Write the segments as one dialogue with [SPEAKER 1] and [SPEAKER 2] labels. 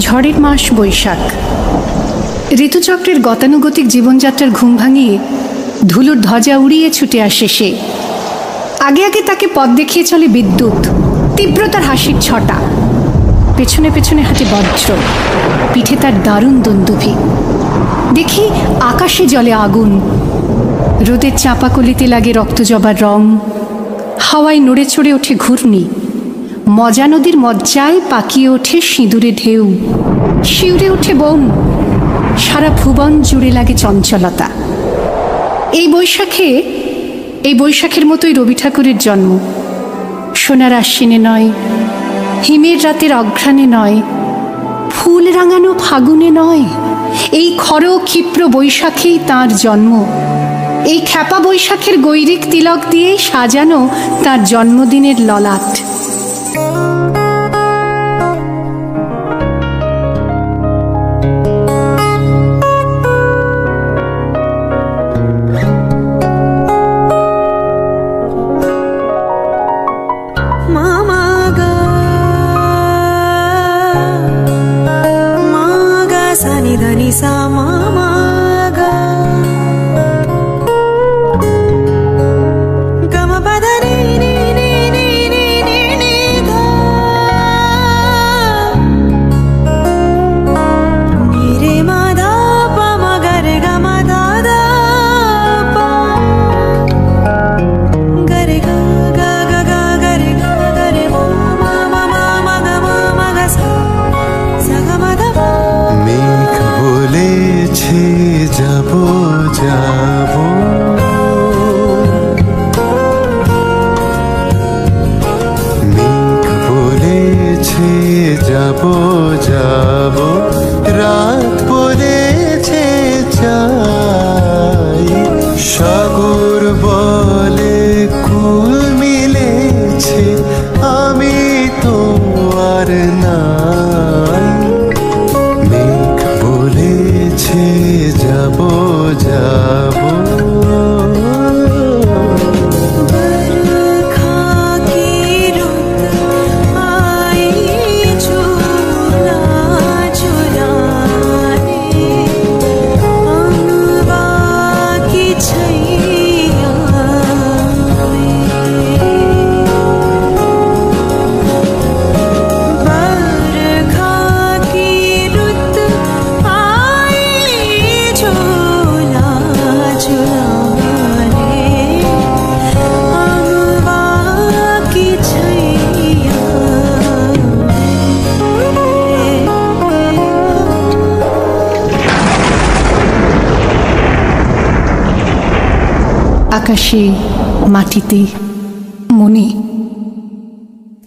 [SPEAKER 1] ঝড়ের মাস বৈশাখ। ঋতুচক্রের গতানুগতিক জীবনযাত্রার ঘুম ভাঙিয়ে ধুলোর ধ্বজা উড়িয়ে ছুটে আসে সে। আগে আগে তাকে পথ দেখিয়ে চলে বিদ্যুৎ, তীব্রতার হাসির ছটা। পেছনে পেছনে হাঁটে বজ্র, পিঠে তার দারুণ দুন্দুভি। দেখি আকাশে জ্বলে আগুন, রোদের চাঁপাকলিতে লাগে রক্তজবার রং, হাওয়ায় নড়ে চড়ে ওঠে ঘূর্ণি, মজা নদীর মজ্জায় পাকিয়ে ওঠে সিঁদুরে ঢেউ, শিউরে ওঠে বন, সারা ভুবন জুড়ে লাগে চঞ্চলতা। এই বৈশাখের মতোই রবি ঠাকুরের জন্ম। সোনার আশ্বিনে নয়, হিমের রাতের অঘ্রাণে নয়, ফুল রাঙানো ফাগুনে নয়, এই খর ক্ষিপ্র বৈশাখেই তাঁর জন্ম। এই খ্যাপা বৈশাখের গৈরিক তিলক দিয়ে সাজানো তার জন্মদিনের ললাট। আকাশে, মাটিতে, মনে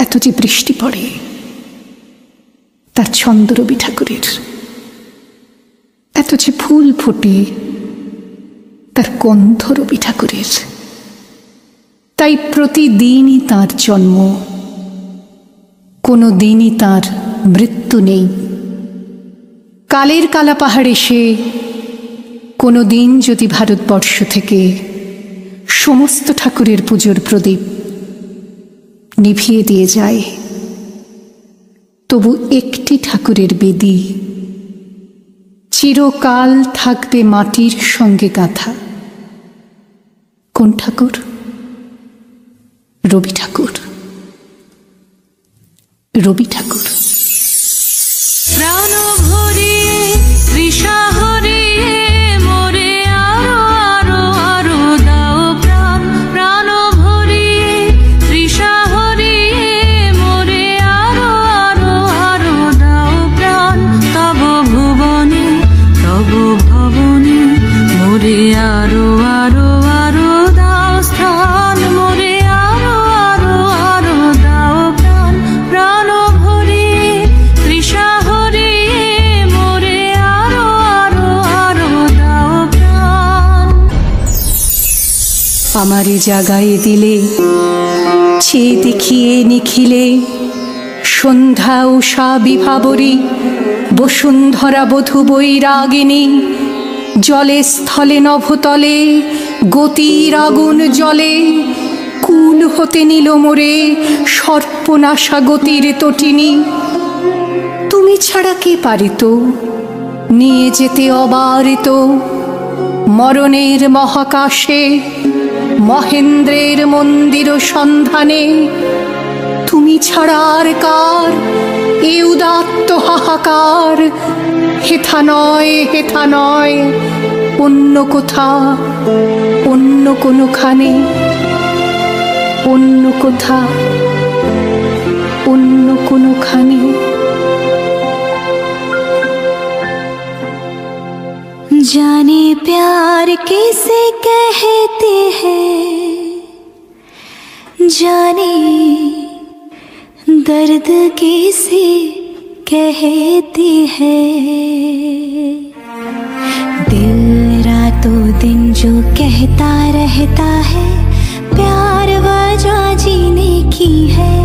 [SPEAKER 1] এত যে বৃষ্টি পড়ে, তার ছন্দ রবি ঠাকুরের। এত যে ফুল ফোটে, তার গন্ধ রবি ঠাকুরের। তাই প্রতিদিনই তার জন্ম, কোনো দিনই তার মৃত্যু নেই। কালের কালা পাহাড় এসে কোনো দিন যদি ভারতবর্ষ থেকে সমস্ত ঠাকুরের পুজোর প্রদীপ নিভিয়ে দিয়ে যায়, তবু একটি ঠাকুরের বেদি চিরকাল থাকবে মাটির সঙ্গে গাঁথা। কোন ঠাকুর? রবি ঠাকুর। রবি ঠাকুর।
[SPEAKER 2] প্রাণ ভরিয়ে তৃষা হরিয়ে মোরে আরো আরো আরো দাও প্রাণ। প্রাণ ভরিয়ে তৃষা হরিয়ে মোরে আরো আরো আরো দাও প্রাণ। তব ভুবনে তব ভবনে মোরে আরো আরো আরো দাও স্থান। মোরে আরো আরো আরো দাও প্রাণ। প্রাণ ভরিয়ে তৃষা হরিয়ে মোরে আরো আরো আরো দাও প্রাণ।
[SPEAKER 1] আমারে জাগায়ে দিলে, চেয়ে দেখিয়ে নিখিলে, সন্ধ্যা উষা বিভাবরী বসুন্ধরা বধূ বৈরাগিনী। জলে স্থলে নভতলে গতির আগুন জলে, কুল হতে নিল মোরে সর্পনাশা গতির তটিনী। তুমি তুমি ছাড়া কে পারিত নিয়ে যেতে অবারিত মরণের মহাকাশে মহেন্দ্রের মন্দির সন্ধানে? তুমি ছাড়া আর কার এ উদাত্ত হাহাকার? হেথা নয়, হেথা নয়, অন্য কোথা, অন্য কোনোখানে, অন্য কোথা, অন্য কোনোখানে।
[SPEAKER 3] जाने प्यार किसे कहते हैं, जाने दर्द किसे कहते हैं। दिल रातों दिन जो कहता रहता है प्यार वजह जीने की है,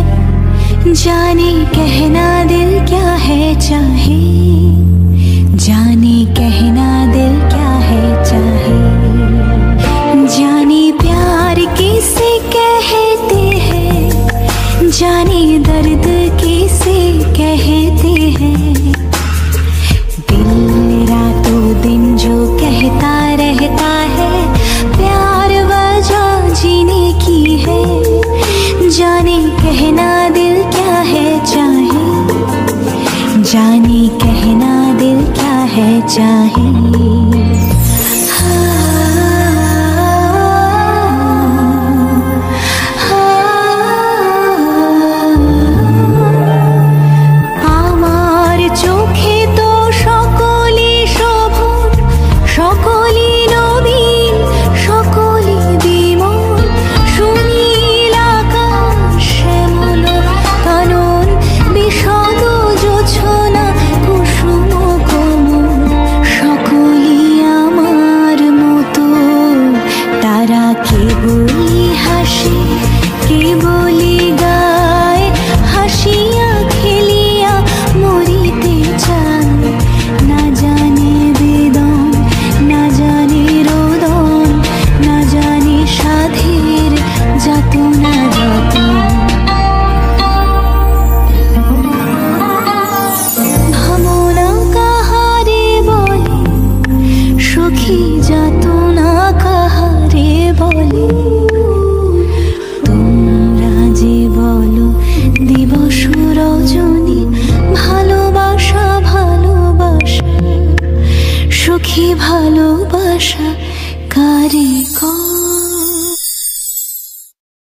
[SPEAKER 3] जाने कहना दिल क्या है चाहे, जाने कहना दिल क्या है चाहे। जाने प्यार किसे कहते हैं, जाने दर्द किसे कहते हैं। दिल रातों दिन जो कहता रहता है प्यार वजह जीने की है, जाने कहना दिल क्या है चाहे, जाने कहना दिल क्या है चाहे। আমার চোখে তো সকলই শোভন, সকলই নবীন, সকলই বিমল, সুনীল আকাশ শ্যামল কানন, বিশদ জোছনা কুসুম কোমল, সকলই আমার মতো। তারা কেবলই হাসে, কেবলই গায়, হাসিয়া খেলিয়া মরিতে চায়। না জানে বেদন, না জানে রোদন, না জানে সাধের যাতনা যতন। ভামনা কাহারে বলে, সখী যাতনা কাহারে বলে। তোমরা যে বলো দিবস রজনী, ভালোবাসা ভালোবাসা, সখী ভালোবাসা কারে কয়।